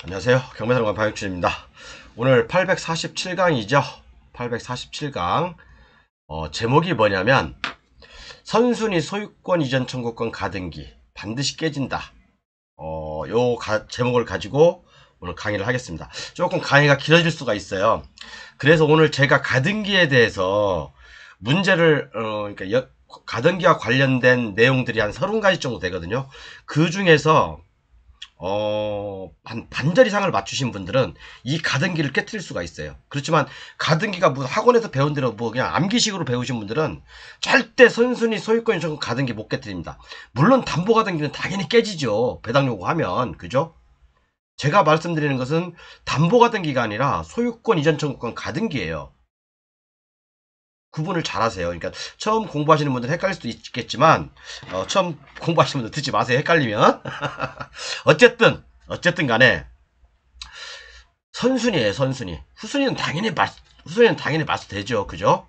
안녕하세요. 경매사령관 방역준입니다. 오늘 847강이죠. 847강. 제목이 뭐냐면, 선순위 소유권 이전 청구권 가등기 반드시 깨진다. 제목을 가지고 오늘 강의를 하겠습니다. 조금 강의가 길어질 수가 있어요. 그래서 오늘 제가 가등기에 대해서 문제를, 그러니까 가등기와 관련된 내용들이 한 30가지 정도 되거든요. 그 중에서 반절 이상을 맞추신 분들은 이 가등기를 깨트릴 수가 있어요. 그렇지만 가등기가 뭐 학원에서 배운 대로 뭐 그냥 암기식으로 배우신 분들은 절대 선순위 소유권 이전 가등기 못 깨트립니다. 물론 담보 가등기는 당연히 깨지죠. 배당 요구하면. 그죠? 제가 말씀드리는 것은 담보 가등기가 아니라 소유권 이전 청구권 가등기예요. 구분을 잘 하세요. 그러니까 처음 공부하시는 분들 헷갈릴 수도 있겠지만 처음 공부하시는 분들 듣지 마세요. 헷갈리면. 어쨌든 간에 선순위예요. 선순위. 후순위는 당연히 맞서되죠. 그죠?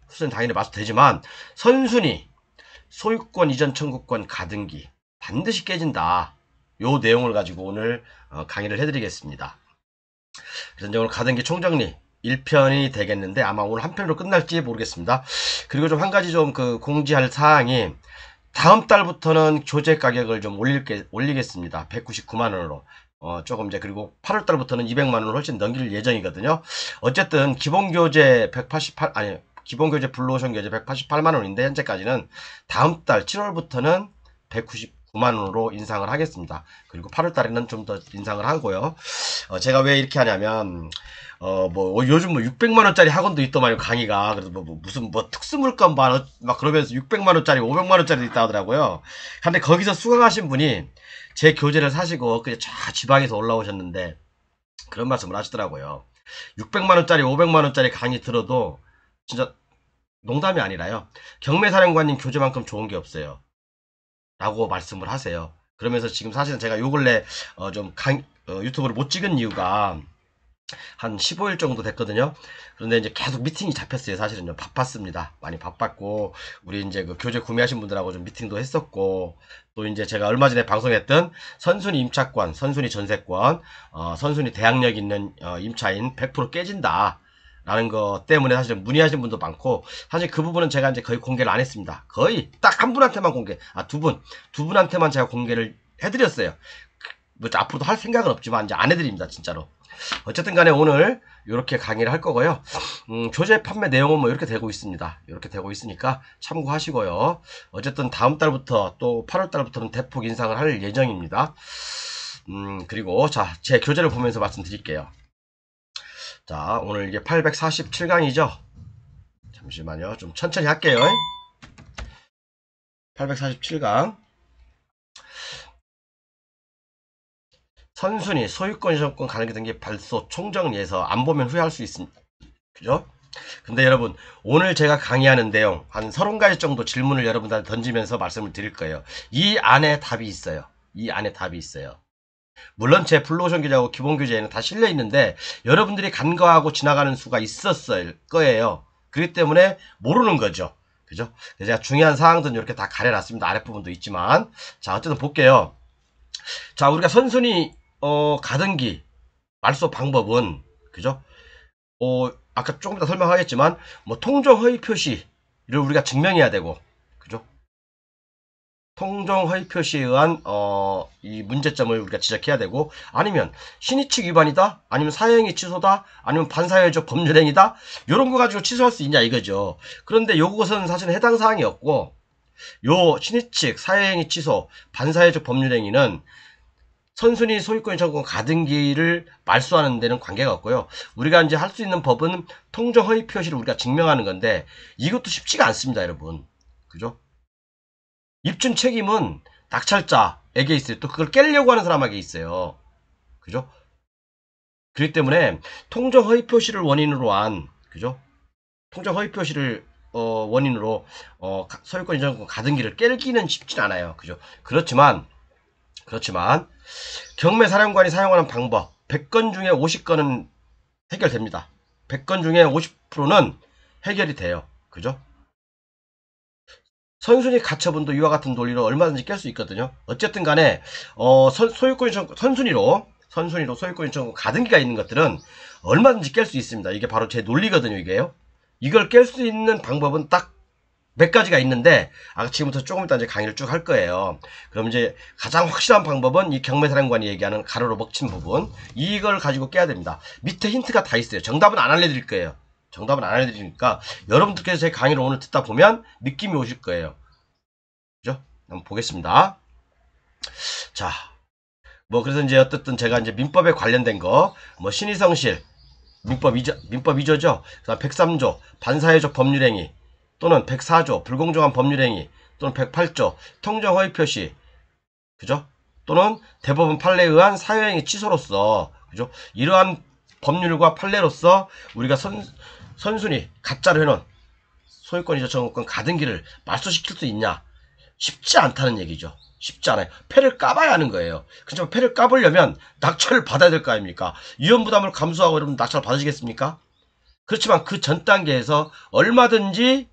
후순위는 당연히 맞서되지만 선순위 소유권 이전 청구권 가등기 반드시 깨진다. 요 내용을 가지고 오늘 강의를 해드리겠습니다. 그래서 이제 오늘 가등기 총정리 1편이 되겠는데 아마 오늘 한 편으로 끝날지 모르겠습니다. 그리고 좀 한 가지 좀 공지할 사항이 다음 달부터는 교재 가격을 좀 올리겠습니다. 199만원으로. 조금 이제 그리고 8월 달부터는 200만원을 훨씬 넘길 예정이거든요. 어쨌든 기본교재 블루오션 교재 188만원인데 현재까지는 다음 달 7월부터는 199만원으로 인상을 하겠습니다. 그리고 8월 달에는 좀 더 인상을 하고요. 제가 왜 이렇게 하냐면 요즘 600만원짜리 학원도 있더만요, 강의가. 그래서 무슨 특수물건 막 그러면서 600만원짜리, 500만원짜리도 있다 하더라고요. 근데 거기서 수강하신 분이 제 교재를 사시고, 그냥 지방에서 올라오셨는데, 그런 말씀을 하시더라고요. 600만원짜리, 500만원짜리 강의 들어도, 진짜, 농담이 아니라요. 경매사령관님 교재만큼 좋은 게 없어요. 라고 말씀을 하세요. 그러면서 지금 사실은 제가 요 근래, 유튜브를 못 찍은 이유가, 한 15일 정도 됐거든요. 그런데 이제 계속 미팅이 잡혔어요. 사실은 좀 바빴습니다. 많이 바빴고, 우리 이제 그 교재 구매하신 분들하고 좀 미팅도 했었고, 또 이제 제가 얼마 전에 방송했던 선순위 임차권, 선순위 전세권, 선순위 대항력 있는 임차인 100% 깨진다. 라는 거 때문에 사실 문의하신 분도 많고, 사실 그 부분은 제가 이제 거의 공개를 안 했습니다. 거의 딱 한 분한테만 두 분한테만 제가 공개를 해드렸어요. 뭐 앞으로도 할 생각은 없지만 이제 안 해드립니다. 진짜로. 어쨌든 간에 오늘 이렇게 강의를 할 거고요. 교재 판매 내용은 뭐 이렇게 되고 있습니다. 이렇게 되고 있으니까 참고하시고요. 어쨌든 다음 달부터 또 8월 달부터는 대폭 인상을 할 예정입니다. 그리고 자, 제 교재를 보면서 말씀드릴게요. 자, 오늘 이게 847강이죠. 잠시만요. 좀 천천히 할게요. 847강. 선순위, 소유권, 이전권, 가능기 등기 발소 총정리해서 안 보면 후회할 수 있습니다. 그죠? 근데 여러분, 오늘 제가 강의하는 내용, 한 30가지 정도 질문을 여러분들한테 던지면서 말씀을 드릴 거예요. 이 안에 답이 있어요. 이 안에 답이 있어요. 물론 제 블루오션 교재하고 기본 교재에는 다 실려 있는데, 여러분들이 간과하고 지나가는 수가 있었을 거예요. 그렇기 때문에 모르는 거죠. 그죠? 그래서 제가 중요한 사항들은 이렇게 다 가려놨습니다. 아랫부분도 있지만. 자, 어쨌든 볼게요. 자, 우리가 선순위, 가등기, 말소 방법은, 그죠? 아까 조금 이따 설명하겠지만, 뭐, 통정 허위 표시를 우리가 증명해야 되고, 그죠? 통정 허위 표시에 의한, 이 문제점을 우리가 지적해야 되고, 아니면, 신의칙 위반이다? 아니면 사형이 취소다? 아니면 반사회적 법률행위다? 요런 거 가지고 취소할 수 있냐, 이거죠. 그런데 요것은 사실 해당 사항이 없고, 요 신의칙, 사형이 취소, 반사회적 법률행위는 선순위 소유권 청구 가등기를 말소하는 데는 관계가 없고요. 우리가 이제 할 수 있는 법은 통정 허위 표시를 우리가 증명하는 건데 이것도 쉽지가 않습니다, 여러분. 그죠? 입증 책임은 낙찰자에게 있어요. 또 그걸 깨려고 하는 사람에게 있어요. 그죠? 그렇기 때문에 통정 허위 표시를 원인으로 한, 그죠? 통정 허위 표시를 원인으로 소유권 이전 가등기를 깨기는 쉽진 않아요. 그죠? 그렇지만 경매사령관이 사용하는 방법 100건 중에 50건은 해결됩니다. 100건 중에 50%는 해결이 돼요. 그죠? 선순위 가처분도 이와 같은 논리로 얼마든지 깰 수 있거든요. 어쨌든 간에 소유권 선순위로 선순위로 소유권 신청권 가등기가 있는 것들은 얼마든지 깰 수 있습니다. 이게 바로 제 논리거든요. 이게요. 이걸 깰 수 있는 방법은 딱 몇 가지가 있는데 지금부터 조금 이따 이제 강의를 쭉 할 거예요. 그럼 이제 가장 확실한 방법은 이 경매사령관이 얘기하는 가로로 먹친 부분, 이걸 가지고 깨야 됩니다. 밑에 힌트가 다 있어요. 정답은 안 알려드릴 거예요. 정답은 안 알려드리니까 여러분들께서 제 강의를 오늘 듣다 보면 느낌이 오실 거예요. 그죠? 한번 보겠습니다. 자, 뭐 그래서 이제 어쨌든 제가 이제 민법에 관련된 거, 뭐 신의성실 민법 2조죠. 그다음 103조 반사회적 법률행위, 또는 104조 불공정한 법률행위, 또는 108조 통정허위 표시, 그죠? 또는 대법원 판례에 의한 사유행위 취소로서, 그죠? 이러한 법률과 판례로서 우리가 선순위 가짜로 해놓은 소유권이자 정권 가등기를 말소시킬 수 있냐? 쉽지 않다는 얘기죠. 쉽지 않아요. 패를 까봐야 하는 거예요. 그렇지만 패를 까보려면 낙찰을 받아야 될 거 아닙니까? 위험부담을 감수하고 여러분 낙찰 받으시겠습니까? 그렇지만 그 전 단계에서 얼마든지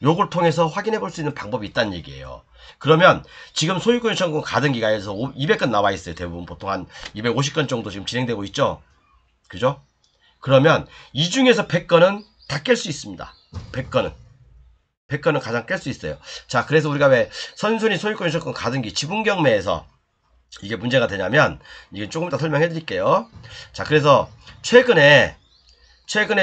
요걸 통해서 확인해 볼 수 있는 방법이 있다는 얘기예요. 그러면 지금 소유권 신청권 가등기가 해서 200건 나와 있어요. 대부분 보통 한 250건 정도 지금 진행되고 있죠. 그죠? 그러면 이 중에서 100건은 다 깰 수 있습니다. 100건은 가장 깰 수 있어요. 자, 그래서 우리가 왜 선순위 소유권 신청권 가등기 지분경매에서 이게 문제가 되냐면, 이게 조금 이따 설명해 드릴게요. 자, 그래서 최근에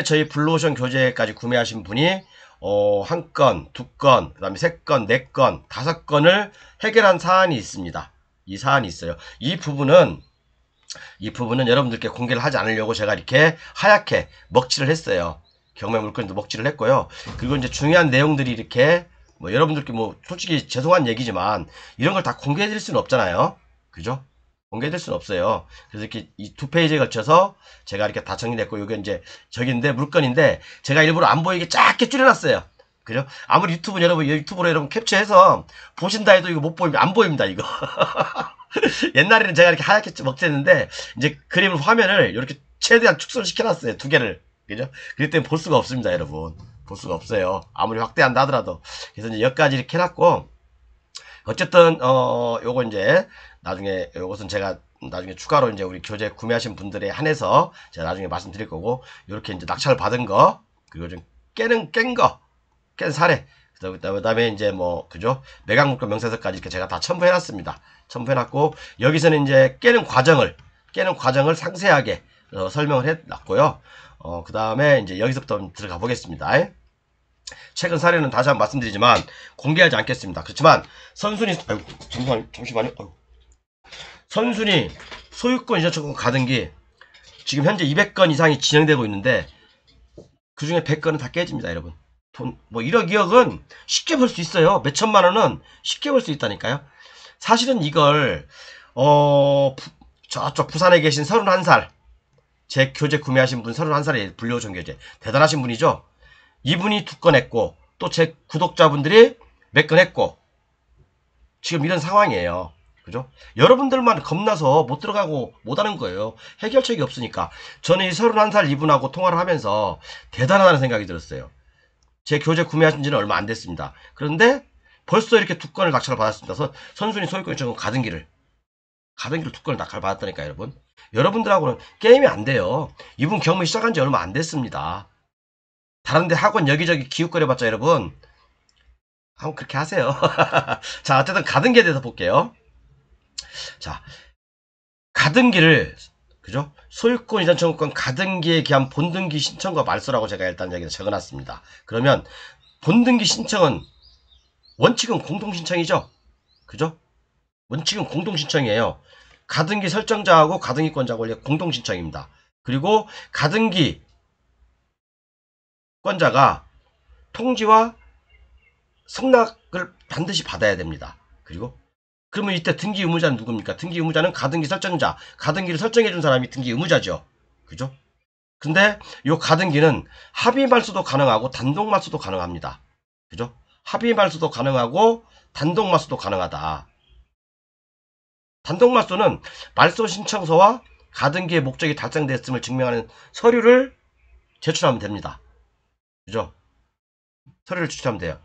저희 블루오션 교재까지 구매하신 분이 1건, 2건, 그 다음에 3건, 4건, 5건을 해결한 사안이 있습니다. 이 사안이 있어요. 이 부분은 여러분들께 공개를 하지 않으려고 제가 이렇게 하얗게 먹칠을 했어요. 경매 물건도 먹칠을 했고요. 그리고 이제 중요한 내용들이 이렇게, 뭐 여러분들께 뭐 솔직히 죄송한 얘기지만 이런 걸 다 공개해 드릴 수는 없잖아요. 그죠? 공개될 수는 없어요. 그래서 이렇게 이 2페이지에 걸쳐서 제가 이렇게 다 정리했고, 요게 이제 저기인데 물건인데 제가 일부러 안 보이게 작게 줄여놨어요. 그죠? 아무리 유튜브로 여러분 캡처해서 보신다 해도 이거 못 보입니다. 안 보입니다, 이거. 옛날에는 제가 이렇게 하얗게 먹쳤는데 이제 그림을 화면을 이렇게 최대한 축소를 시켜놨어요. 2개를. 그죠? 그렇기 때문에 볼 수가 없습니다, 여러분. 볼 수가 없어요. 아무리 확대한다 하더라도. 그래서 이제 여기까지 이렇게 해놨고, 어쨌든 요거 이제 나중에 요것은 제가 나중에 추가로 이제 우리 교재 구매하신 분들에 한해서 제가 나중에 말씀드릴 거고, 이렇게 이제 낙찰 받은 거, 그리고 좀 깬 사례, 그 다음에 이제 뭐 그죠, 매각물건 명세서까지 이렇게 제가 다 첨부해놨습니다. 첨부해놨고, 여기서는 이제 깨는 과정을 상세하게 설명을 해놨고요. 그 다음에 이제 여기서부터 들어가 보겠습니다. 최근 사례는 다시 한번 말씀드리지만 공개하지 않겠습니다. 그렇지만 선순위, 잠시만요. 선순위 소유권 이전 청구 가등기 지금 현재 200건 이상이 진행되고 있는데 그 중에 100건은 다 깨집니다, 여러분. 돈 뭐 1억 2억은 쉽게 벌 수 있어요. 몇 천만 원은 쉽게 벌 수 있다니까요. 사실은 이걸 저쪽 부산에 계신 31살 제 교재 구매하신 분 31살의 블루오션 교재 대단하신 분이죠. 이분이 2건 했고, 또 제 구독자분들이 몇 건 했고, 지금 이런 상황이에요. 그죠? 여러분들만 겁나서 못 들어가고 못 하는 거예요. 해결책이 없으니까. 저는 이 31살 이분하고 통화를 하면서 대단하다는 생각이 들었어요. 제 교재 구매하신 지는 얼마 안 됐습니다. 그런데 벌써 이렇게 2건을 낙찰을 받았습니다. 선순위 소유권 신청권 가등기를 2건을 낙찰 받았다니까, 여러분. 여러분들하고는 게임이 안 돼요. 이분 경매 시작한 지 얼마 안 됐습니다. 다른데 학원 여기저기 기웃거려봤자 여러분 한번 그렇게 하세요. 자, 어쨌든 가등기에 대해서 볼게요. 자, 가등기를, 그죠? 소유권 이전 청구권 가등기에 기한 본등기 신청과 말소라고 제가 일단 여기다 적어놨습니다. 그러면 본등기 신청은 원칙은 공동신청이죠? 그죠? 원칙은 공동신청이에요. 가등기 설정자하고 가등기권자하고 원래 공동신청입니다. 그리고 가등기 권자가 통지와 승낙을 반드시 받아야 됩니다. 그리고 그러면 이때 등기 의무자는 누굽니까? 등기 의무자는 가등기 설정자, 가등기를 설정해준 사람이 등기 의무자죠. 그죠? 근데 이 가등기는 합의 말소도 가능하고 단독 말소도 가능합니다. 그죠? 합의 말소도 가능하고 단독 말소도 가능하다. 단독 말소는 말소 신청서와 가등기의 목적이 달성됐음을 증명하는 서류를 제출하면 됩니다. 그죠? 서류를 제출하면 돼요.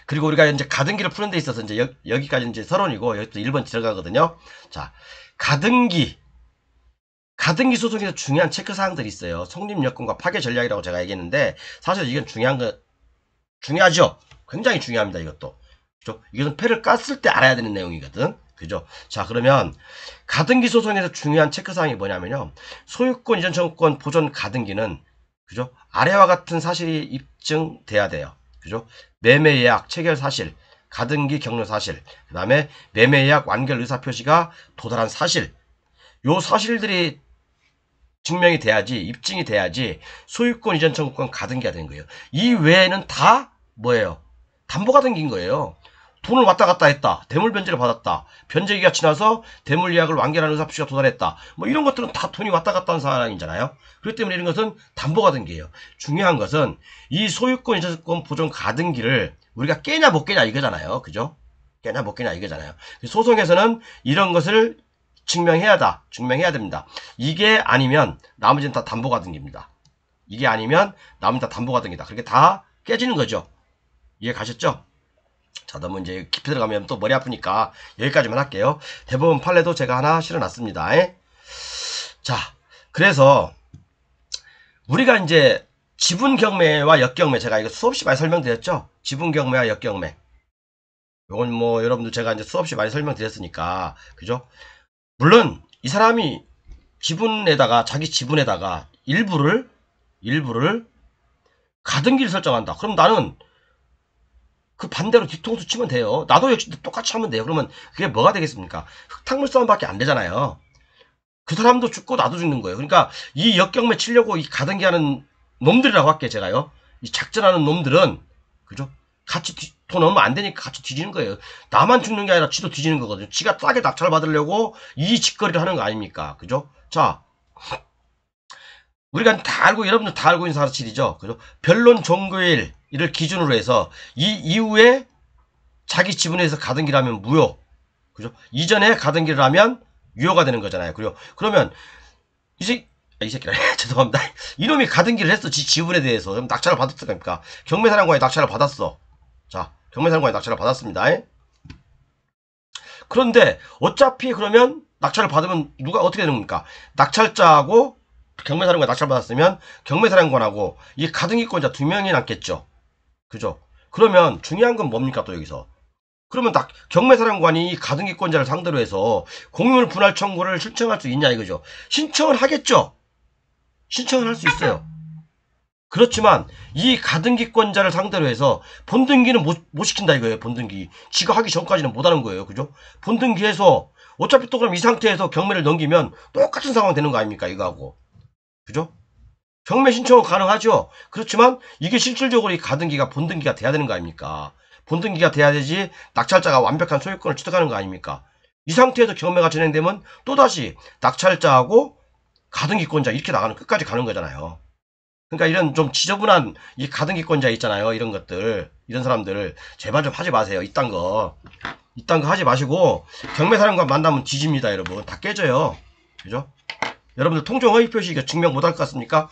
그리고 우리가 이제 가등기를 푸는 데 있어서 이제 여기까지 이제 서론이고 여기서 1번 들어가거든요. 자, 가등기 소송에서 중요한 체크사항들이 있어요. 성립여건과 파괴 전략이라고 제가 얘기했는데 사실 이건 중요하죠. 굉장히 중요합니다. 이것도. 그죠? 이것은 패를 깠을 때 알아야 되는 내용이거든. 그죠? 자, 그러면 가등기 소송에서 중요한 체크사항이 뭐냐면요. 소유권 이전 청구권 보존 가등기는 그죠? 아래와 같은 사실이 입증돼야 돼요. 그죠? 매매 예약 체결 사실, 가등기 격려 사실, 그 다음에 매매 예약 완결 의사 표시가 도달한 사실. 요 사실들이 증명이 돼야지, 입증이 돼야지 소유권 이전 청구권 가등기가 되는 거예요. 이 외에는 다 뭐예요? 담보가 등긴 거예요. 돈을 왔다 갔다 했다. 대물 변제를 받았다. 변제기가 지나서 대물 예약을 완결하는 의사표시가 도달했다. 뭐 이런 것들은 다 돈이 왔다 갔다 하는 상황이잖아요. 그렇기 때문에 이런 것은 담보가 등기예요. 중요한 것은 이 소유권 이전권 보존 가등기를 우리가 깨냐 못 깨냐 이거잖아요. 그죠? 깨냐 못 깨냐 이거잖아요. 소송에서는 이런 것을 증명해야 됩니다. 이게 아니면 나머지는 다 담보가 등기입니다. 이게 아니면 나머지는 다 담보가 등기다. 그렇게 다 깨지는 거죠. 이해 가셨죠? 자, 너무 이제 깊이 들어가면 또 머리 아프니까 여기까지만 할게요. 대법원 판례도 제가 하나 실어놨습니다. 자, 그래서 우리가 이제 지분경매와 역경매, 제가 이거 수없이 많이 설명드렸죠? 지분경매와 역경매. 요건 뭐 여러분들 제가 이제 수없이 많이 설명드렸으니까, 그죠? 물론 이 사람이 자기 지분에다가 일부를 가등기를 설정한다. 그럼 나는 그 반대로 뒤통수 치면 돼요. 나도 역시 똑같이 하면 돼요. 그러면 그게 뭐가 되겠습니까? 흙탕물 싸움밖에 안 되잖아요. 그 사람도 죽고 나도 죽는 거예요. 그러니까 이 역경매 치려고 이 가등기 하는 놈들이라고 할게요. 제가요. 이 작전하는 놈들은 그죠? 같이 돈 얼마 안 되니까 같이 뒤지는 거예요. 나만 죽는 게 아니라 지도 뒤지는 거거든요. 지가 싸게 낙찰 받으려고 이 짓거리를 하는 거 아닙니까? 그죠? 자, 우리가 다 알고, 여러분들 다 알고 있는 사실이죠. 그죠? 변론 종료일을 기준으로 해서 이 이후에 자기 지분에서 가등기를 하면 무효. 그죠? 이전에 가등기를 하면 유효가 되는 거잖아요. 그리고 그러면 이 새끼라 죄송합니다. 이놈이 가등기를 했어. 지 지분에 대해서. 그럼 낙찰을 받았을 겁니까? 경매사랑과에 낙찰을 받았어. 자, 경매사랑과에 낙찰을 받았습니다. 그런데 어차피 그러면 낙찰을 받으면 누가 어떻게 되는 겁니까? 낙찰자하고 경매사령관 낙찰받았으면 경매사령관하고 이 가등기권자 2명이 남겠죠. 그죠? 그러면 중요한 건 뭡니까 또 여기서? 그러면 경매사령관이 이 가등기권자를 상대로 해서 공유물 분할 청구를 신청할 수 있냐 이거죠. 신청을 하겠죠. 신청을 할 수 있어요. 그렇지만 이 가등기권자를 상대로 해서 본등기는 못 시킨다 이거예요. 본등기. 지가 하기 전까지는 못 하는 거예요. 그죠? 본등기해서 어차피 또 그럼 이 상태에서 경매를 넘기면 똑같은 상황 되는 거 아닙니까? 이거하고. 그죠? 경매 신청은 가능하죠. 그렇지만 이게 실질적으로 이 가등기가 본등기가 돼야 되는 거 아닙니까? 본등기가 돼야 되지 낙찰자가 완벽한 소유권을 취득하는 거 아닙니까? 이 상태에서 경매가 진행되면 또다시 낙찰자하고 가등기권자 이렇게 나가는 끝까지 가는 거잖아요. 그러니까 이런 좀 지저분한 이 가등기권자 있잖아요. 이런 것들, 이런 사람들 제발 좀 하지 마세요. 이딴 거 하지 마시고 경매사령관 만나면 뒤집니다. 여러분 다 깨져요. 그죠? 여러분들 통정허위 표시 이거 증명 못할 것 같습니까?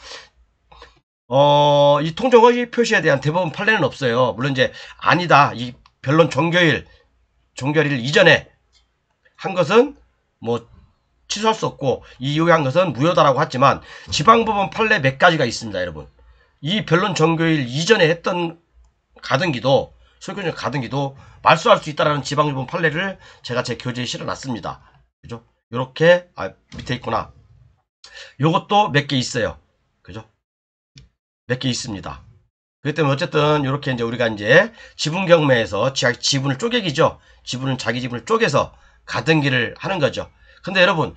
이 통정허위 표시에 대한 대법원 판례는 없어요. 물론 이제 아니다. 이 변론 종결일 이전에 한 것은 뭐 취소할 수 없고 이후한 것은 무효다라고 했지만 지방법원 판례 몇 가지가 있습니다. 여러분. 이 변론 종결일 이전에 했던 가등기도 소유권 가등기도 말소할 수 있다라는 지방법원 판례를 제가 제 교재에 실어놨습니다. 그죠? 요렇게 밑에 있구나. 요것도 몇 개 있어요. 그죠? 몇 개 있습니다. 그렇기 때문에 어쨌든 이렇게 이제 우리가 이제 지분 경매에서 지분을 쪼개기죠. 자기 지분을 쪼개서 가등기를 하는 거죠. 근데 여러분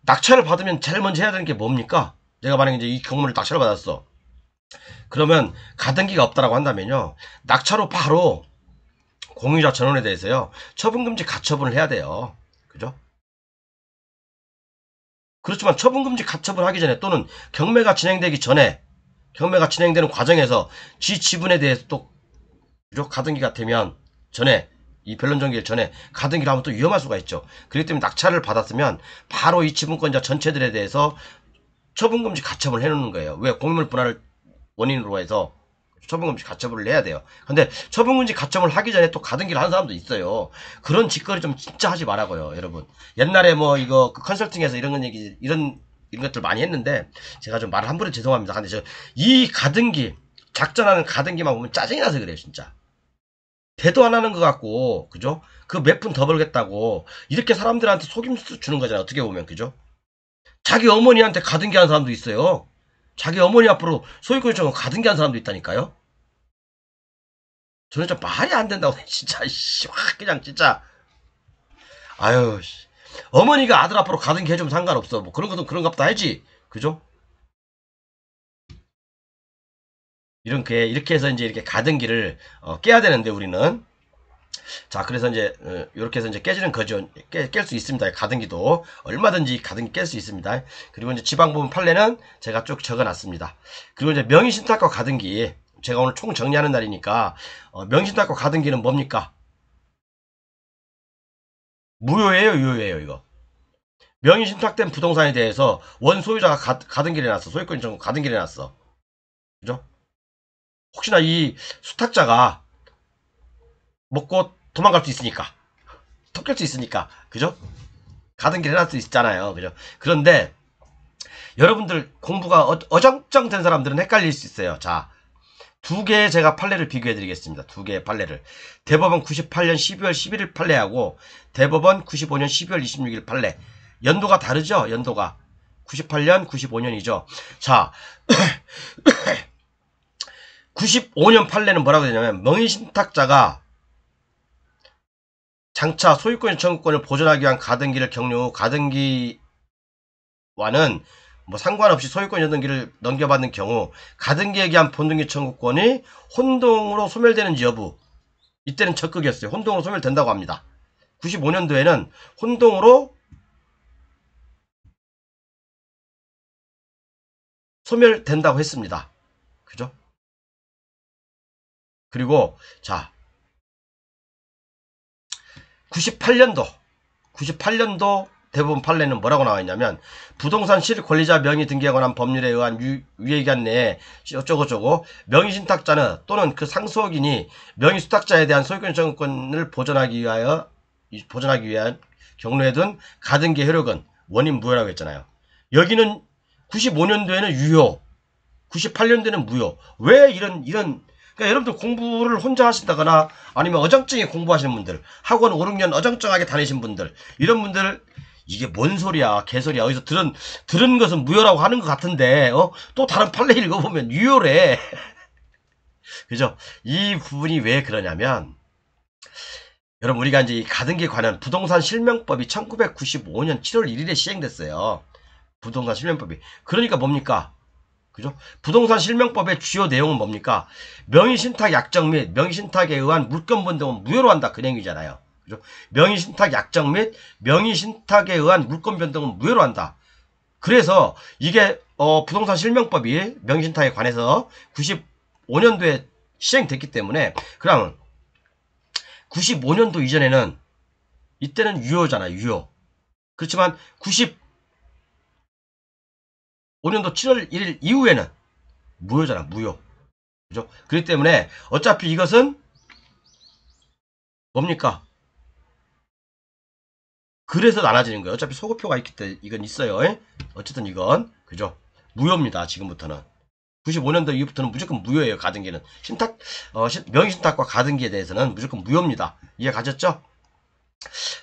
낙찰을 받으면 제일 먼저 해야 되는 게 뭡니까? 내가 만약에 이제 이 경매를 낙찰을 받았어. 그러면 가등기가 없다라고 한다면요. 낙찰로 바로 공유자 전원에 대해서요. 처분금지 가처분을 해야 돼요. 그죠? 그렇지만 처분금지 가처분 하기 전에 또는 경매가 진행되기 전에 경매가 진행되는 과정에서 지 지분에 대해서 또 가등기가 되면 전에 이 변론 종결 전에 가등기를 하면 또 위험할 수가 있죠. 그렇기 때문에 낙찰을 받았으면 바로 이 지분권자 전체들에 대해서 처분금지 가처분을 해놓는 거예요. 왜? 공유물 분할을 원인으로 해서 처분금지 가처분을 해야 돼요. 근데 처분금지 가처분을 하기 전에 또 가등기를 하는 사람도 있어요. 그런 짓거리 좀 진짜 하지 말라고요, 여러분. 옛날에 뭐 이거 그 컨설팅에서 이런 것들 많이 했는데 제가 좀 말을 함부로 죄송합니다. 근데 저 이 가등기 작전하는 가등기만 보면 짜증이 나서 그래요, 진짜. 대도 안 하는 것 같고, 그죠? 그 몇 푼 더 벌겠다고 이렇게 사람들한테 속임수 주는 거잖아요. 어떻게 보면, 그죠? 자기 어머니한테 가등기 하는 사람도 있어요. 자기 어머니 앞으로 소유권 요청을 가등기 하는 사람도 있다니까요. 저는 좀 말이 안 된다고 진짜 확 그냥 진짜 아유 어머니가 아들 앞으로 가등기 해주면 상관없어. 뭐 그런 것도 그런 것보다 알지, 그죠? 이렇게 해서 이제 이렇게 가등기를 깨야 되는데 우리는 자 그래서 이제 이렇게 해서 이제 깨지는 거죠. 깰 수 있습니다. 가등기도 얼마든지 가등기 깰 수 있습니다. 그리고 이제 지방부분 판례는 제가 쭉 적어놨습니다. 그리고 이제 명의신탁과 가등기 제가 오늘 총 정리하는 날이니까 명의신탁과 가등기는 뭡니까? 무효예요, 유효예요, 이거? 명의신탁된 부동산에 대해서 원소유자가 가등기를 해놨어. 소유권 정보 가등기를 해놨어. 그죠? 혹시나 이 수탁자가 먹고 도망갈 수 있으니까. 톡깰 수 있으니까. 그죠? 가등기를 해놨을 수 있잖아요. 그죠? 그런데 여러분들 공부가 어정쩡된 사람들은 헷갈릴 수 있어요. 자, 두 개의 제가 판례를 비교해 드리겠습니다. 두 개의 판례를. 대법원 98년 12월 11일 판례하고 대법원 95년 12월 26일 판례. 연도가 다르죠? 연도가. 98년, 95년이죠. 자, 95년 판례는 뭐라고 되냐면 명의신탁자가 장차 소유권 청구권을 보존하기 위한 가등기를 경유 후 가등기와는 뭐 상관없이 소유권 연등기를 넘겨받는 경우 가등기에 기한 본등기 청구권이 혼동으로 소멸되는지 여부 이때는 적극이었어요. 혼동으로 소멸된다고 합니다. 95년도에는 혼동으로 소멸된다고 했습니다. 그죠? 그리고 자 98년도 대법원 판례는 뭐라고 나와 있냐면 부동산 실권리자 명의 등기에 관한 법률에 의한 유예 기간 내에 어쩌고저쩌고 명의신탁자는 또는 그 상속인이 명의수탁자에 대한 소유권 청구권을 보존하기 위한 경로에 둔 가등기 효력은 원인 무효라고 했잖아요. 여기는 95년도에는 유효, 98년도에는 무효. 왜 이런 그러니까 여러분들 공부를 혼자 하신다거나 아니면 어정쩡히 공부하시는 분들 학원 5, 6년 어정쩡하게 다니신 분들 이런 분들 이게 뭔 소리야 개소리야 어디서 들은 것은 무효라고 하는 것 같은데 또 다른 판례 읽어보면 유효래. 그죠? 이 부분이 왜 그러냐면 여러분 우리가 이제 이 가등기에 관한 부동산 실명법이 1995년 7월 1일에 시행됐어요. 부동산 실명법이. 그러니까 뭡니까? 그죠? 부동산 실명법의 주요 내용은 뭡니까? 명의신탁 약정 및 명의신탁에 의한 물권 변동은 무효로 한다. 그 내용이잖아요. 그죠? 명의신탁 약정 및 명의신탁에 의한 물권 변동은 무효로 한다. 그래서 이게 부동산 실명법이 명의신탁에 관해서 95년도에 시행됐기 때문에 그럼 95년도 이전에는 이때는 유효잖아요. 유효. 그렇지만 95년도 7월 1일 이후에는 무효잖아. 무효. 그죠? 그렇기 때문에 어차피 이것은 뭡니까? 그래서 나눠지는 거예요. 어차피 소급표가 있기 때문에 이건 있어요. 어쨌든 이건 그죠? 무효입니다. 지금부터는. 95년도 이후부터는 무조건 무효예요. 가등기는. 명의신탁과 가등기에 대해서는 무조건 무효입니다. 이해 가셨죠?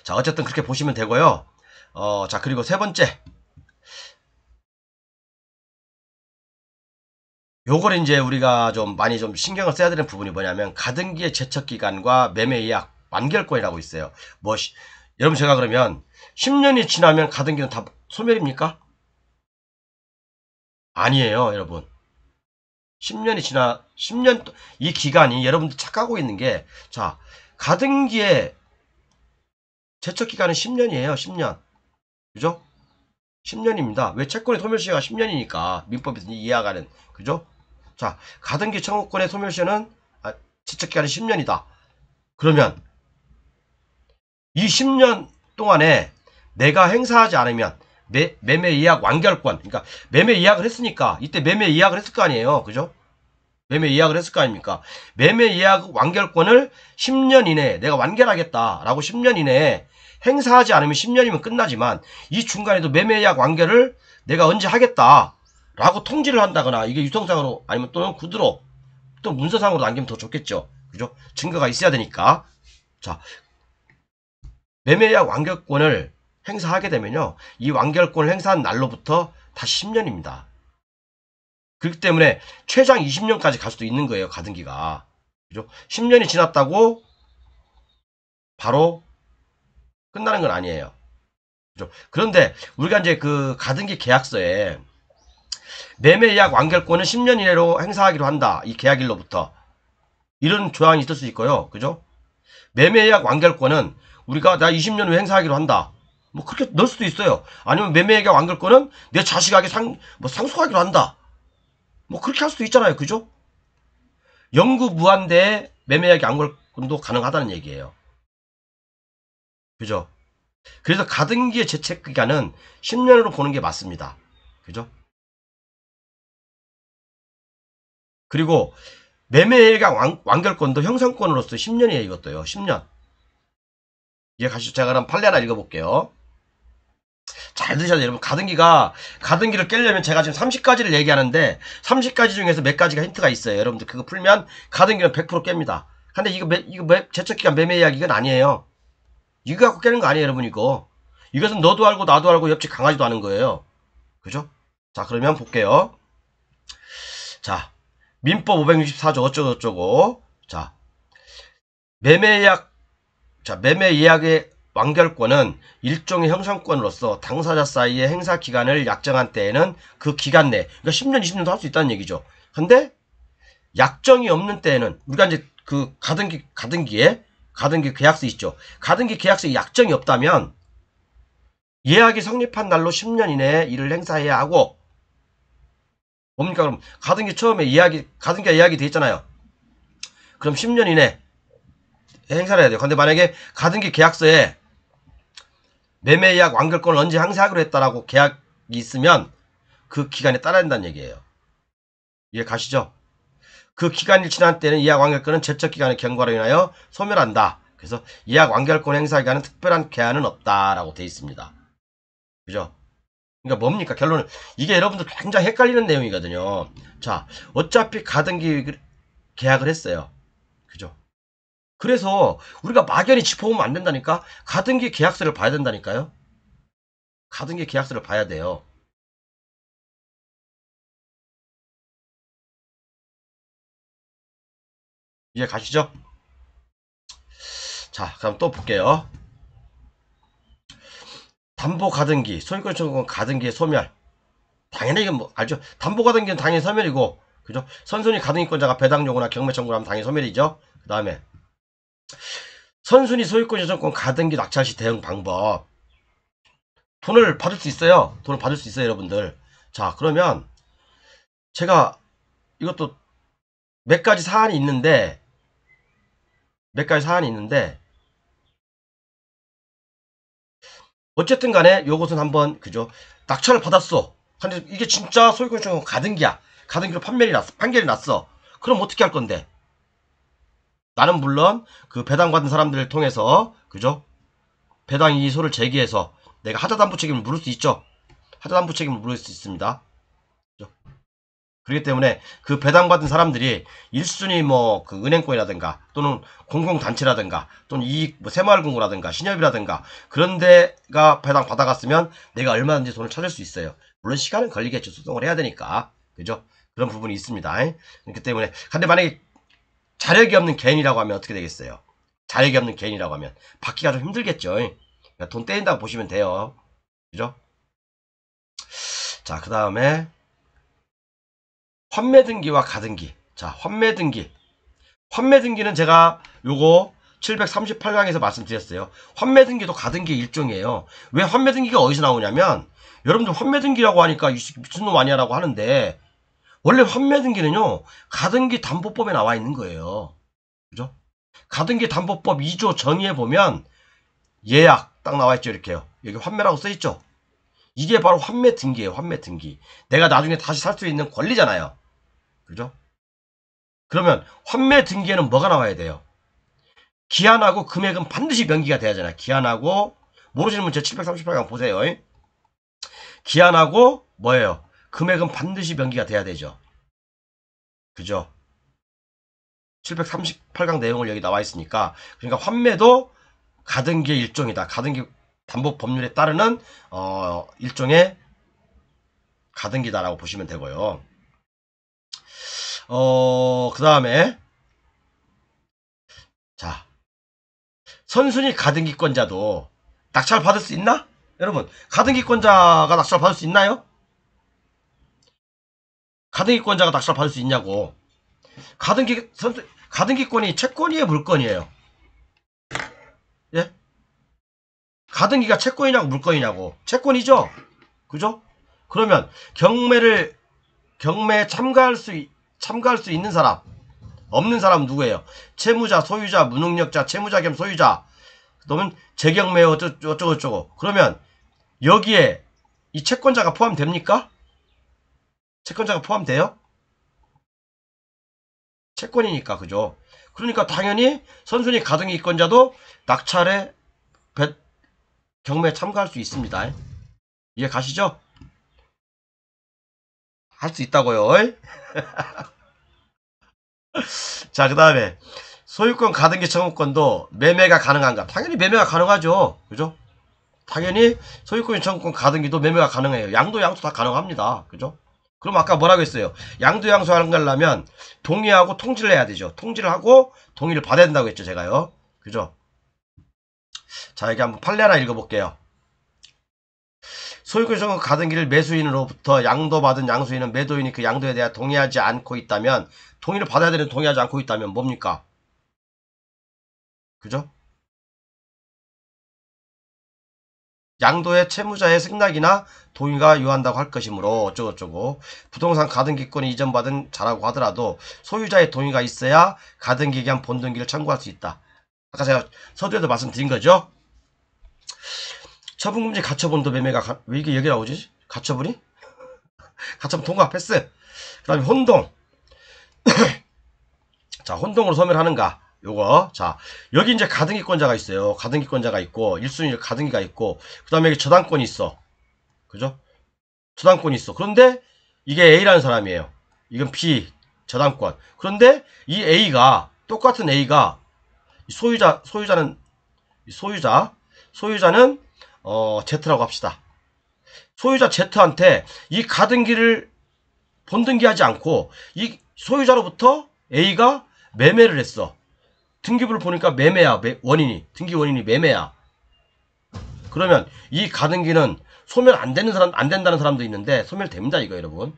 자, 어쨌든 그렇게 보시면 되고요. 자, 그리고 세 번째. 요걸 이제 우리가 좀 많이 좀 신경을 써야 되는 부분이 뭐냐면 가등기의 제척기간과 매매예약 완결권이라고 있어요. 여러분 제가 그러면 10년이 지나면 가등기는 다 소멸입니까? 아니에요, 여러분. 10년 이 기간이 여러분들 착각하고 있는 게 자, 가등기의 제척기간은 10년이에요. 10년. 그죠? 10년입니다. 왜 채권의 소멸시효가 10년이니까 민법에서 이해하가는 그죠? 자, 가등기 청구권의 소멸시효는 제척기간이 10년이다. 그러면 이 10년 동안에 내가 행사하지 않으면 매매 예약 완결권 그러니까 매매 예약을 했으니까 이때 매매 예약을 했을 거 아니에요. 그죠? 매매 예약을 했을 거 아닙니까? 매매 예약 완결권을 10년 이내에 내가 완결하겠다라고 10년 이내에 행사하지 않으면 10년이면 끝나지만 이 중간에도 매매 예약 완결을 내가 언제 하겠다라고 통지를 한다거나 이게 유통상으로 아니면 또는 구두로 또 문서상으로 남기면 더 좋겠죠. 그죠? 증거가 있어야 되니까. 자, 매매 예약 완결권을 행사하게 되면요. 이 완결권을 행사한 날로부터 다시 10년입니다. 그렇기 때문에 최장 20년까지 갈 수도 있는 거예요. 가등기가. 그죠? 10년이 지났다고 바로 끝나는 건 아니에요. 그죠? 그런데 우리가 이제 그 가등기 계약서에 매매 예약 완결권은 10년 이내로 행사하기로 한다. 이 계약일로부터. 이런 조항이 있을 수 있고요. 그죠? 매매 예약 완결권은 우리가 나 20년 후에 행사하기로 한다. 뭐 그렇게 넣을 수도 있어요. 아니면 매매 예약 완결권은 내 자식에게 상속하기로 한다. 뭐 그렇게 할 수도 있잖아요. 그죠? 영구 무한대의 매매 예약 완결권도 가능하다는 얘기예요. 그죠? 그래서 가등기의 제책 기간은 10년으로 보는 게 맞습니다. 그죠? 그리고 매매 예약 완결권도 형성권으로서 10년이에요. 이것도요. 10년. 이해 가시죠? 제가 그럼 판례 하나 읽어볼게요. 잘 드셔야 돼요. 여러분 가등기를 깨려면 제가 지금 30가지를 얘기하는데 30가지 중에서 몇 가지가 힌트가 있어요. 여러분들 그거 풀면 가등기는 100% 깹니다. 근데 이거 제척기간 매매 이야기 이건 아니에요. 이거 갖고 깨는 거 아니에요. 여러분 이거. 이것은 너도 알고 나도 알고 옆집 강아지도 아는 거예요. 그죠? 자 그러면 볼게요. 자 민법 564조 어쩌고저쩌고 자 매매 예약의 완결권은 일종의 형성권으로서 당사자 사이의 행사 기간을 약정한 때에는 그 기간 내, 그러니까 10년, 20년도 할 수 있다는 얘기죠. 근데 약정이 없는 때에는 우리가 이제 그 가등기 계약서 있죠. 가등기 계약서에 약정이 없다면 예약이 성립한 날로 10년 이내에 이를 행사해야 하고 뭡니까 그럼 가등기 처음에 가등기가 예약이 돼 있잖아요. 그럼 10년 이내 행사를 해야 돼요. 근데 만약에 가등기 계약서에 매매 예약 완결권을 언제 행사하기로 했다라고 계약이 있으면 그 기간에 따라야 된다는 얘기예요. 이해 가시죠? 그 기간이 지난 때는 예약 완결권은 제척 기간의 경과로 인하여 소멸한다. 그래서 예약 완결권 행사 기간은 특별한 개한은 없다라고 되어 있습니다. 그죠? 그러니까 뭡니까? 결론은 이게 여러분들 굉장히 헷갈리는 내용이거든요. 자, 어차피 가등기 계약을 했어요. 그죠? 그래서 우리가 막연히 짚어보면 안 된다니까? 가등기 계약서를 봐야 된다니까요? 가등기 계약서를 봐야 돼요. 이해 가시죠? 자, 그럼 또 볼게요. 담보 가등기, 소유권 청구권 가등기의 소멸. 당연히 이건 뭐 알죠? 담보 가등기는 당연히 소멸이고, 그죠? 선순위 가등기권자가 배당 요구나 경매 청구를 하면 당연히 소멸이죠. 그 다음에 선순위 소유권 요청권 가등기 낙찰 시 대응 방법. 돈을 받을 수 있어요. 돈을 받을 수 있어요, 여러분들. 자, 그러면 제가 이것도 몇 가지 사안이 있는데 어쨌든 간에 요것은 한번 그죠? 낙찰을 받았어. 근데 이게 진짜 소유권 요청권 가등기야. 가등기로 판결이 났어. 그럼 어떻게 할 건데? 나는 물론 그 배당받은 사람들을 통해서 그죠? 배당 이의소를 제기해서 내가 하자담보 책임을 물을 수 있죠. 하자담보 책임을 물을 수 있습니다. 그죠? 그렇기 때문에 그 배당받은 사람들이 1순위 뭐 그 은행권이라든가 또는 공공단체라든가 또는 이익 뭐 새마을금고라든가 신협이라든가 그런 데가 배당 받아갔으면 내가 얼마든지 돈을 찾을 수 있어요. 물론 시간은 걸리겠죠. 소송을 해야 되니까. 그죠? 그런 부분이 있습니다. 그렇기 때문에 근데 만약에 자력이 없는 개인이라고 하면 어떻게 되겠어요? 자력이 없는 개인이라고 하면 받기가 좀 힘들겠죠. 그러니까 돈 떼인다고 보시면 돼요. 그죠? 자, 그 다음에 환매등기와 가등기. 자, 환매등기는 제가 요거 738강에서 말씀드렸어요. 환매등기도 가등기의 일종이에요. 왜 환매등기가 어디서 나오냐면 여러분들 환매등기라고 하니까 미친놈 아니야 라고 하는데 원래 환매등기는요 가등기 담보법에 나와 있는 거예요. 그죠? 가등기 담보법 2조 정의에 보면 예약 딱 나와 있죠. 이렇게요. 여기 환매라고 써 있죠. 이게 바로 환매등기예요. 환매등기. 내가 나중에 다시 살 수 있는 권리잖아요. 그죠? 그러면 환매 등기에는 뭐가 나와야 돼요? 기한하고 금액은 반드시 명기가 돼야 되잖아요. 기한하고 모르시는 분 제 738강 보세요. 기한하고 뭐예요? 금액은 반드시 명기가 돼야 되죠. 그죠? 738강 내용을 여기 나와 있으니까 그러니까 환매도 가등기의 일종이다. 가등기 담보 법률에 따르는 일종의 가등기다라고 보시면 되고요. 그 다음에 자 선순위 가등기권자도 낙찰 받을 수 있나? 여러분 가등기권자가 낙찰 받을 수 있나요? 가등기권자가 낙찰 받을 수 있냐고. 가등기권이 채권이에요, 물건이에요? 예? 가등기가 채권이냐고 물건이냐고. 채권이죠? 그죠? 그러면 경매에 참가할 수 있는 사람, 없는 사람 누구예요? 채무자, 소유자, 무능력자, 채무자 겸 소유자. 그러면 재경매 어쩌고. 그러면 여기에 이 채권자가 포함됩니까? 채권자가 포함돼요? 채권이니까, 그죠? 그러니까 당연히 선순위 가등기권자도 낙찰에 경매에 참가할 수 있습니다. 이해 가시죠? 할 수 있다고요. 자, 그 다음에 소유권 가등기 청구권도 매매가 가능한가? 당연히 매매가 가능하죠. 그죠? 당연히 소유권 청구권 가등기도 매매가 가능해요. 양도 양수 다 가능합니다. 그죠? 그럼 아까 뭐라고 했어요? 양도 양수 하는 거 하려면 동의하고 통지를 해야 되죠. 통지를 하고 동의를 받아야 된다고 했죠. 제가요. 그죠? 자, 여기 한번 판례 하나 읽어볼게요. 소유권 청구 가등기를 매수인으로부터 양도받은 양수인은 매도인이 그 양도에 대해 동의하지 않고 있다면, 동의를 받아야 되는 동의하지 않고 있다면 뭡니까? 그죠? 양도의 채무자의 승낙이나 동의가 요한다고 할 것이므로 어쩌고저쩌고, 부동산 가등기권이 이전받은 자라고 하더라도 소유자의 동의가 있어야 가등기에 대한 본등기를 청구할 수 있다. 아까 제가 서두에도 말씀드린 거죠. 처분금지 가처분도 매매가 왜 이게 여기 나오지? 가처분이? 가처분 통과 패스. 그 다음에 혼동. 자, 혼동으로 소멸하는가? 요거. 자, 여기 이제 가등기권자가 있어요. 가등기권자가 있고 1순위 가등기가 있고, 그 다음에 여기 저당권이 있어. 그죠? 저당권이 있어. 그런데 이게 A라는 사람이에요. 이건 B 저당권. 그런데 이 A가, 똑같은 A가 소유자는 Z라고 합시다. 소유자 Z한테 이 가등기를 본등기하지 않고 이 소유자로부터 A가 매매를 했어. 등기부를 보니까 매매야. 등기 원인이 매매야. 그러면 이 가등기는 소멸 안 된다는 사람도 있는데 소멸됩니다, 이거 여러분.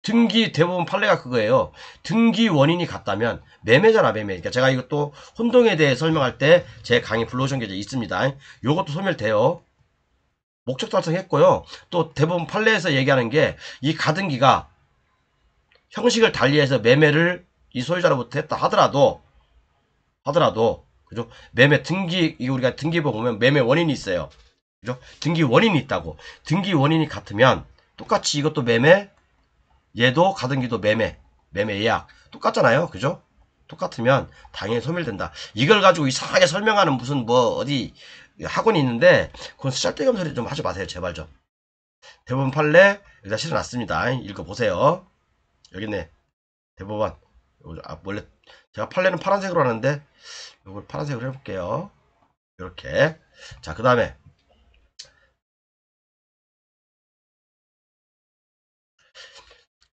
등기 대부분 판례가 그거예요. 등기 원인이 같다면 매매잖아, 매매. 그러니까 제가 이것도 혼동에 대해 설명할 때 제 강의 블로그션 계좌 있습니다. 요것도 소멸돼요. 목적 달성했고요. 또 대부분 판례에서 얘기하는 게 이 가등기가 형식을 달리해서 매매를 이 소유자로부터 했다 하더라도 그죠? 매매 등기, 이거 우리가 등기부 보면 매매 원인이 있어요. 그죠? 등기 원인이 있다고. 등기 원인이 같으면 똑같이 이것도 매매, 얘도 가등기도 매매 예약 똑같잖아요. 그죠? 똑같으면 당연히 소멸된다. 이걸 가지고 이상하게 설명하는 무슨 뭐 어디 학원이 있는데 그건 쓰잘데기 없는 소리 좀 하지 마세요. 제발 좀. 대법원 판례 여기다 실어놨습니다. 읽어보세요. 여기 있네. 대법원. 원래 제가 판례는 파란색으로 하는데 이걸 파란색으로 해볼게요. 이렇게. 자, 그 다음에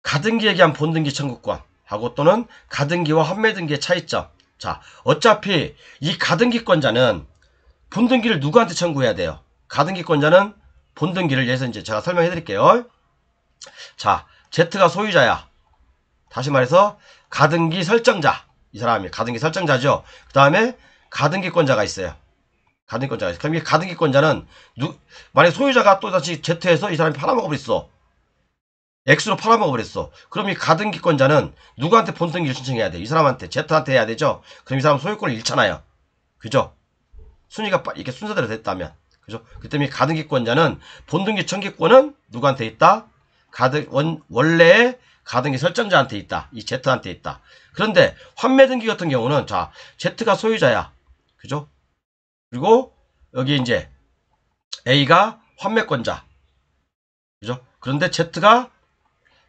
가등기에 대한 본등기 청구권 하고 또는 가등기와 환매등기의 차이점. 자, 어차피 이 가등기권자는 본등기를 누구한테 청구해야 돼요? 가등기권자는 본등기를 예서 이제 제가 설명해 드릴게요. 자, Z가 소유자야. 다시 말해서 가등기 설정자. 이 사람이 가등기 설정자죠. 그 다음에 가등기권자가 있어요. 가등기권자가 있어요. 그럼 이 가등기권자는 만약 소유자가 또 다시 Z에서 이 사람이 팔아먹어버렸어. X로 팔아먹어버렸어. 그럼 이 가등기권자는 누구한테 본등기를 신청해야 돼? 이 사람한테, Z한테 해야 되죠? 그럼 이 사람 소유권을 잃잖아요. 그죠? 순위가 이렇게 순서대로 됐다면. 그죠? 그 때문에 가등기권자는 본등기 청구권은 누구한테 있다? 원래의 가등기 설정자한테 있다. 이 Z한테 있다. 그런데 환매 등기 같은 경우는 자, Z가 소유자야. 그죠? 그리고 여기 이제 A가 환매권자. 그죠? 그런데 Z가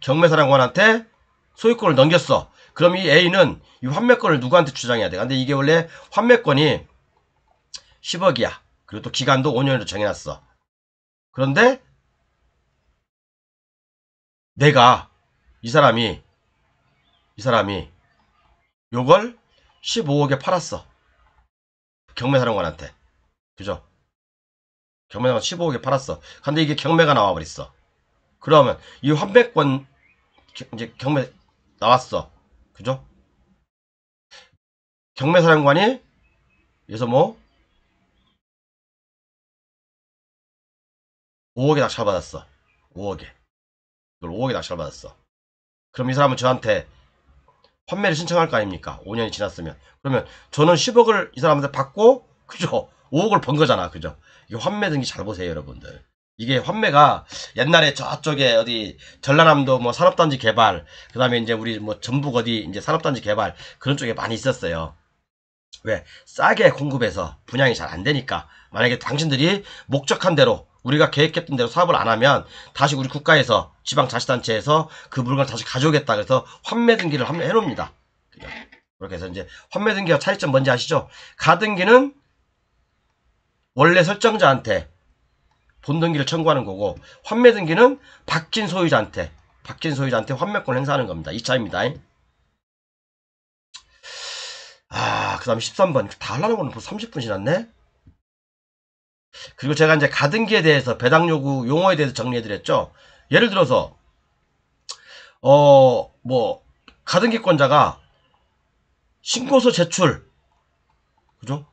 경매사령관한테 소유권을 넘겼어. 그럼 이 A는 이 환매권을 누구한테 주장해야 돼? 근데 이게 원래 환매권이 10억이야. 그리고 또 기간도 5년으로 정해놨어. 그런데 내가 이 사람이 요걸 15억에 팔았어. 경매사령관한테. 그죠? 경매사령관 15억에 팔았어. 근데 이게 경매가 나와버렸어. 그러면 이 환매권 이제 경매 나왔어. 그죠? 경매사령관이 여기서 뭐 5억에 낙찰받았어. 5억에. 이걸 5억에 낙찰받았어. 그럼 이 사람은 저한테 환매를 신청할 거 아닙니까? 5년이 지났으면. 그러면 저는 10억을 이 사람한테 받고, 그죠? 5억을 번 거잖아. 그죠? 이게 환매 등기 잘 보세요, 여러분들. 이게 환매가 옛날에 저쪽에 어디 전라남도 뭐 산업단지 개발, 그 다음에 이제 우리 뭐 전북 어디 이제 산업단지 개발 그런 쪽에 많이 있었어요. 왜? 싸게 공급해서 분양이 잘 안 되니까. 만약에 당신들이 목적한 대로 우리가 계획했던 대로 사업을 안 하면 다시 우리 국가에서 지방자치단체에서 그 물건을 다시 가져오겠다. 그래서 환매 등기를 해놓습니다. 그렇게 해서 이제 환매 등기와 차이점 뭔지 아시죠? 가등기는 원래 설정자한테 본등기를 청구하는 거고 환매 등기는 바뀐 소유자한테 환매권을 행사하는 겁니다. 이 차이입니다. 그 다음에 13번. 다 하려는 거는 벌써 30분 지났네? 그리고 제가 이제 가등기에 대해서 배당 요구 용어에 대해서 정리해드렸죠. 예를 들어서, 가등기권자가 신고서 제출. 그죠?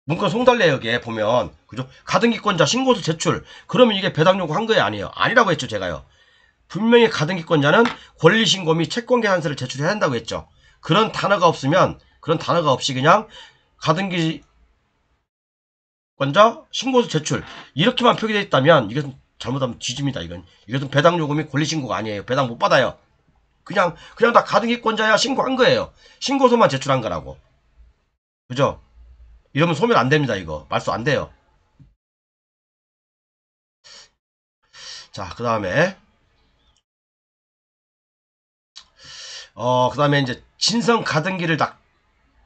문건 송달내역에 보면, 그죠? 가등기권자 신고서 제출. 그러면 이게 배당 요구 한 거예요? 아니에요? 아니라고 했죠, 제가요. 분명히 가등기권자는 권리신고 및 채권계산서를 제출해야 한다고 했죠. 그런 단어가 없이 그냥 가등기 권자 신고서 제출 이렇게만 표기되어 있다면 이것은 잘못하면 뒤집니다. 이것은 배당 요구 및 권리신고가 아니에요. 배당 못 받아요. 그냥 다 가등기권자야 신고한 거예요. 신고서만 제출한 거라고. 그죠? 이러면 소멸 안 됩니다. 이거 말소 안 돼요. 자, 그 다음에 이제 진성 가등기를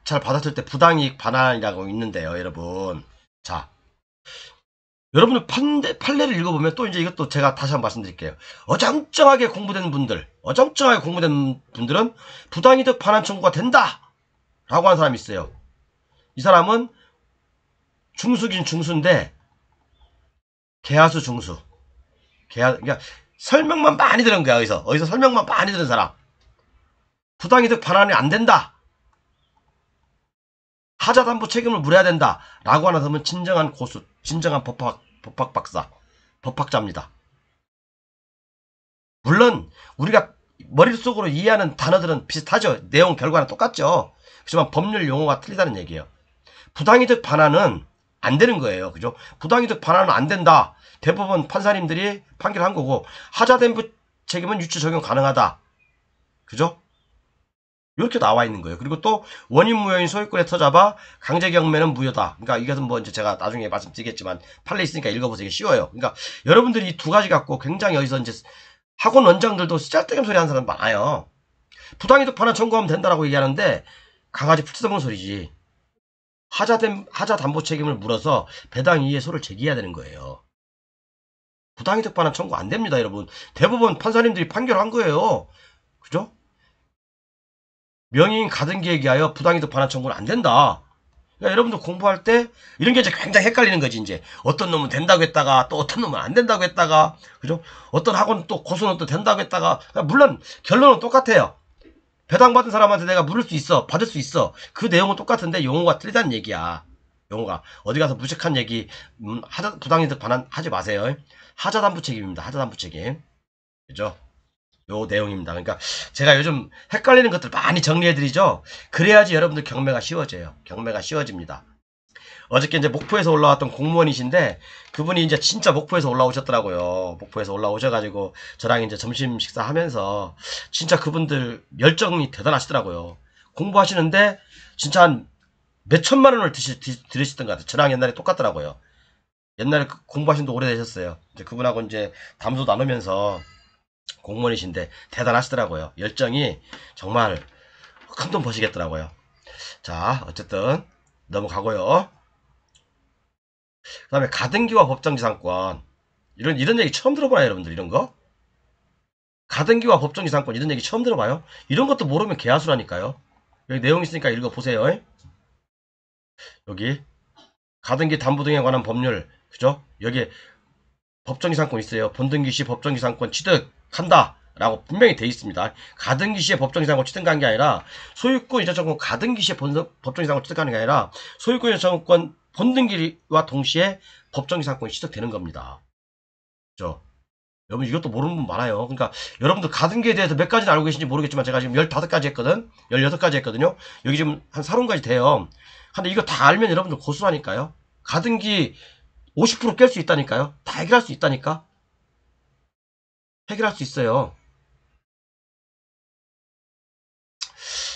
잘 받았을 때 부당이익 반환이라고 있는데요, 여러분. 자, 여러분들 판례를 읽어보면 또 이제 이것도 제가 다시 한번 말씀드릴게요. 어정쩡하게 공부된 분들은 부당이득 반환 청구가 된다! 라고 하는 사람이 있어요. 이 사람은 중수긴 중수인데, 계하수 중수. 그러니까 설명만 많이 들은 거야, 어디서 설명만 많이 들은 사람. 부당이득 반환이 안 된다! 하자담보 책임을 물어야 된다. 라고 하는 사람은 진정한 고수, 진정한 법학 박사, 법학자입니다. 물론 우리가 머릿속으로 이해하는 단어들은 비슷하죠. 내용 결과는 똑같죠. 하지만 법률 용어가 틀리다는 얘기예요. 부당이득 반환은 안 되는 거예요. 그죠? 부당이득 반환은 안 된다. 대법원 판사님들이 판결한 거고 하자담보 책임은 유추 적용 가능하다. 그죠? 이렇게 나와 있는 거예요. 그리고 또 원인 무효인 소유권에 터잡아 강제 경매는 무효다. 그러니까 이것은 뭐 이제 제가 나중에 말씀드리겠지만 판례 있으니까 읽어보세요. 쉬워요. 그러니까 여러분들이 이 두 가지 갖고 굉장히 여기서 이제 학원 원장들도 짤데기 소리 하는 사람 많아요. 부당이득 반환 청구하면 된다라고 얘기하는데 강아지 풀 뜯어먹는 소리지. 하자 담보 책임을 물어서 배당 이의의 소를 제기해야 되는 거예요. 부당이득 반환 청구 안 됩니다, 여러분. 대법원 판사님들이 판결한 거예요. 그죠? 명의인 가등기에 의하여 부당이득 반환 청구는 안 된다. 그러니까 여러분들 공부할 때 이런 게 이제 굉장히 헷갈리는 거지. 이제 어떤 놈은 된다고 했다가 또 어떤 놈은 안 된다고 했다가, 그죠? 어떤 학원은 또 고소는 또 된다고 했다가. 그러니까 물론 결론은 똑같아요. 배당받은 사람한테 내가 물을 수 있어, 받을 수 있어. 그 내용은 똑같은데 용어가 틀리다는 얘기야. 용어가 어디 가서 무식한 얘기, 부당이득 반환 하지 마세요. 하자담보 책임입니다. 하자담보 책임. 그죠? 요 내용입니다. 그러니까 제가 요즘 헷갈리는 것들 많이 정리해드리죠. 그래야지 여러분들 경매가 쉬워져요. 경매가 쉬워집니다. 어저께 이제 목포에서 올라왔던 공무원이신데 그분이 이제 진짜 목포에서 올라오셨더라고요. 목포에서 올라오셔가지고 저랑 이제 점심 식사하면서 진짜 그분들 열정이 대단하시더라고요. 공부하시는데 진짜 한 몇천만 원을 들으시던 것 같아요. 저랑 옛날에 똑같더라고요. 옛날에 공부하신 지 오래되셨어요. 이제 그분하고 이제 담소 나누면서 공무원이신데 대단하시더라고요. 열정이 정말 큰 돈 버시겠더라고요. 자, 어쨌든 넘어가고요. 그 다음에 가등기와 법정지상권. 이런 얘기 처음 들어봐요, 여러분들. 이런 거? 가등기와 법정지상권 이런 얘기 처음 들어봐요? 이런 것도 모르면 개하수라니까요. 여기 내용 있으니까 읽어보세요. 여기 가등기 담보 등에 관한 법률, 그죠? 여기 법정지상권 있어요. 본등기 시 법정지상권 취득한다 라고 분명히 돼 있습니다. 가등기 시에 법정지상권 취득한 게 아니라 소유권 이전청권 가등기 시에 법정지상권 취득하는 게 아니라 소유권 이전청권 본등기와 동시에 법정지상권이 취득되는 겁니다. 그죠? 여러분 이것도 모르는 분 많아요. 그러니까 여러분들 가등기에 대해서 몇 가지는 알고 계신지 모르겠지만 제가 지금 15가지 했거든. 16가지 했거든요. 여기 지금 한 30가지 돼요. 근데 이거 다 알면 여러분들 고수라니까요. 가등기 50% 깰 수 있다니까요. 다 해결할 수 있다니까. 해결할 수 있어요.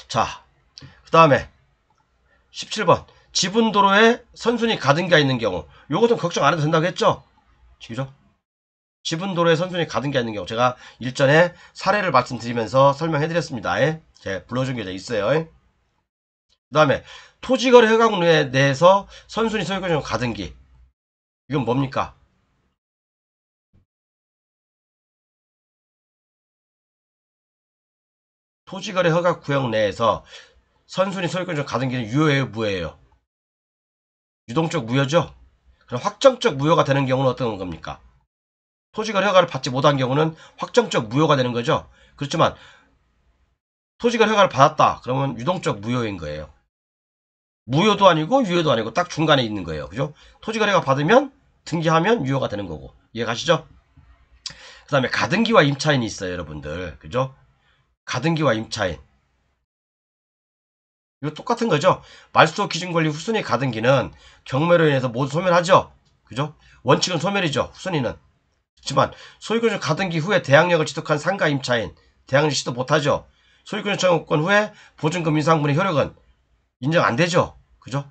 자, 그 다음에 17번 지분도로에 선순위 가등기가 있는 경우 요것은 걱정 안 해도 된다고 했죠? 그죠? 지분도로에 선순위 가등기가 있는 경우 제가 일전에 사례를 말씀드리면서 설명해드렸습니다. 제가 불러준 게 있어요. 그 다음에 토지거래 허가구에 대해서 선순위 소유권 가등기 이건 뭡니까? 토지거래 허가 구역 내에서 선순위 소유권 가등기는 유효예요, 무효예요? 유동적 무효죠? 그럼 확정적 무효가 되는 경우는 어떤 겁니까? 토지거래 허가를 받지 못한 경우는 확정적 무효가 되는 거죠. 그렇지만 토지거래 허가를 받았다. 그러면 유동적 무효인 거예요. 무효도 아니고 유효도 아니고 딱 중간에 있는 거예요. 그죠? 토지거래가 받으면 등기하면 유효가 되는 거고. 이해 가시죠? 그 다음에 가등기와 임차인이 있어요, 여러분들. 그죠? 가등기와 임차인. 이거 똑같은 거죠? 말소 기준 권리 후순위 가등기는 경매로 인해서 모두 소멸하죠? 그죠? 원칙은 소멸이죠, 후순위는. 그렇지만 소유권 가등기 후에 대항력을 취득한 상가 임차인, 대항력 취득 못하죠? 소유권 청구권 후에 보증금 인상분의 효력은 인정 안 되죠? 그죠?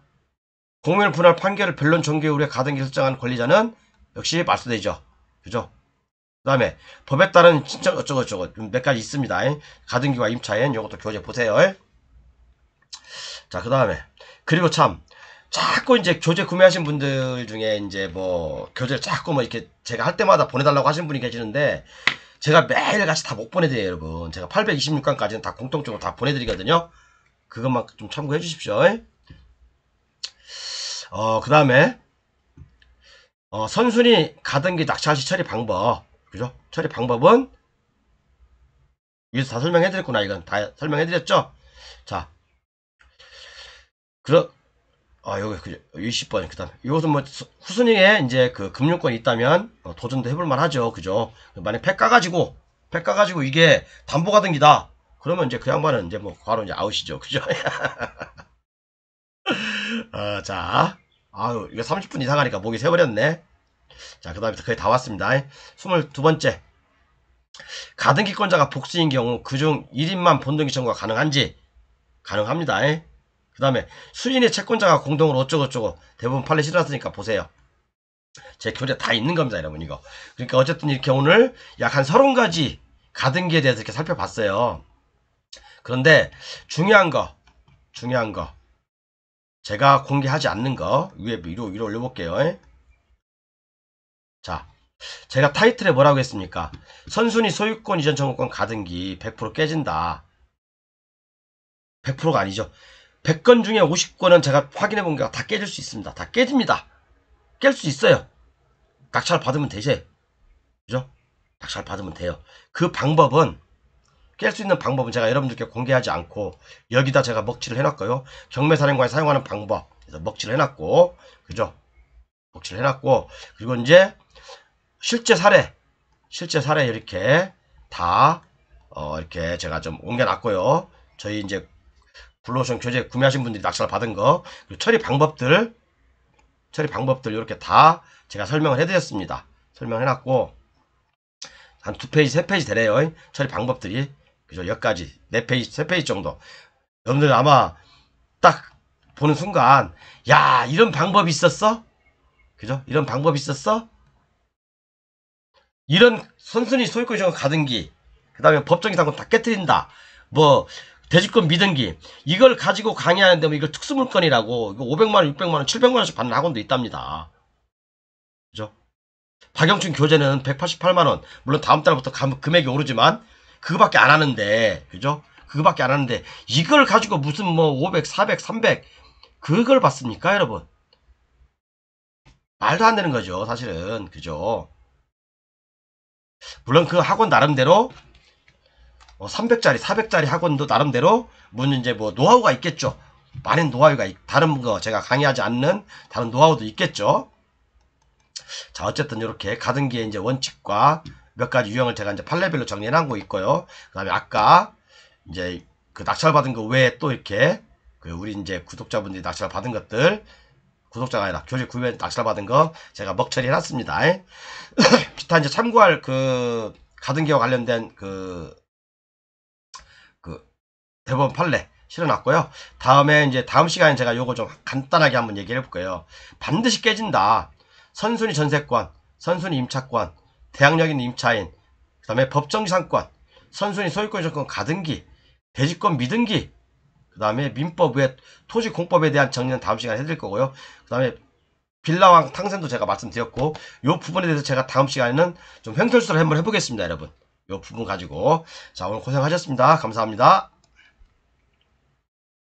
공무원 분할 판결을 변론 종결 후에 가등기 설정한 권리자는 역시 말소되죠. 그죠? 그 다음에 법에 따른 신청 어쩌고저쩌고 몇 가지 있습니다. 가등기와 임차인 이것도 교재 보세요. 자, 그 다음에 그리고 참 자꾸 이제 교재 구매하신 분들 중에 이제 뭐 교재를 자꾸 뭐 이렇게 제가 할 때마다 보내달라고 하시는 분이 계시는데 제가 매일같이 다 못 보내드려요, 여러분. 제가 826강까지는 다 공통적으로 다 보내드리거든요. 그것만 좀 참고해 주십시오. 그 다음에 선순위 가등기 낙찰 시 처리 방법. 그죠? 처리 방법은 위에서 다 설명해드렸구나. 이건 다 설명해드렸죠? 자, 요거, 그죠? 20번, 그 다음에. 이것은 뭐, 후순위에 이제 그 금융권이 있다면, 도전도 해볼만 하죠. 그죠? 만약 팩 까가지고 이게 담보가등기다. 그러면 이제 그 양반은 이제 뭐, 바로 이제 아웃이죠. 그죠? 자. 아유, 이거 30분 이상 하니까 목이 새버렸네. 자, 그 다음에 거의 다 왔습니다. 22번째. 가등기권자가 복수인 경우 그중 1인만 본등기 청구가 가능한지 가능합니다. 그 다음에 수인의 채권자가 공동으로 어쩌고저쩌고 대부분 판례 실어놨으니까 보세요. 제 교재 다 있는 겁니다, 여러분. 이거. 그러니까 어쨌든 이렇게 오늘 약 한 30가지 가등기에 대해서 이렇게 살펴봤어요. 그런데 중요한 거 제가 공개하지 않는 거 위로 올려볼게요. 자, 제가 타이틀에 뭐라고 했습니까? 선순위 소유권 이전 청구권 가등기 100% 깨진다. 100%가 아니죠. 100건 중에 50건은 제가 확인해 본 게 다 깨질 수 있습니다. 다 깨집니다. 깰 수 있어요. 낙찰 받으면 되죠. 그죠? 낙찰 받으면 돼요. 그 방법은 깰 수 있는 방법은 제가 여러분들께 공개하지 않고 여기다 제가 먹칠을 해놨고요. 경매사령관이 사용하는 방법 그래서 먹칠을 해놨고 그죠? 먹칠을 해놨고 그리고 이제 실제 사례 이렇게 다 이렇게 제가 좀 옮겨놨고요. 저희 이제 블루오션 교재 구매하신 분들이 낙찰 받은 거 그리고 처리 방법들 처리 방법들 이렇게 다 제가 설명을 해드렸습니다. 설명해놨고 한 2페이지, 3페이지 되래요. 처리 방법들이. 그죠? 여기까지 4페이지, 3페이지 정도. 여러분들 아마 딱 보는 순간 야 이런 방법이 있었어? 그죠? 이런 방법이 있었어? 이런 선순위 소유권 이전 가등기 그 다음에 법정이 상권 다 깨트린다. 뭐 대지권 미등기 이걸 가지고 강의하는데 뭐 이걸 특수물건이라고 이거 500만원, 600만원, 700만원씩 받는 학원도 있답니다. 그죠? 박영춘 교재는 188만원 물론 다음 달부터 금액이 오르지만 그거밖에 안 하는데 그죠? 그거밖에 안 하는데 이걸 가지고 무슨 뭐 500, 400, 300 그걸 받습니까 여러분? 말도 안 되는 거죠 사실은. 그죠? 물론 그 학원 나름대로 300짜리 400짜리 학원도 나름대로 물론 이제 뭐 노하우가 있겠죠. 많은 노하우가 다른 거 제가 강의하지 않는 다른 노하우도 있겠죠. 자 어쨌든 이렇게 가등기의 이제 원칙과 몇 가지 유형을 제가 이제 판례별로 정리해놓고 있고요. 그 다음에 아까 이제 그 낙찰받은 거 외에 또 이렇게 그 우리 이제 구독자분들이 낙찰받은 것들 구독자가 아니라 교재 구매에 낙찰받은 거 제가 먹처리 해놨습니다. 기타 이제 참고할 그 가등기와 관련된 그 대법원 판례 실어놨고요. 다음에 이제 다음 시간에 제가 요거 좀 간단하게 한번 얘기를 해볼게요. 반드시 깨진다. 선순위 전세권, 선순위 임차권, 대항력인 임차인, 그 다음에 법정지상권, 선순위 소유권 이전권 가등기, 대지권 미등기, 그 다음에 민법 외 토지공법에 대한 정리는 다음 시간에 해드릴 거고요. 그 다음에 빌라왕 탕생도 제가 말씀드렸고 요 부분에 대해서 제가 다음 시간에는 좀 횡설수설 한번 해보겠습니다. 여러분 요 부분 가지고 자 오늘 고생하셨습니다. 감사합니다.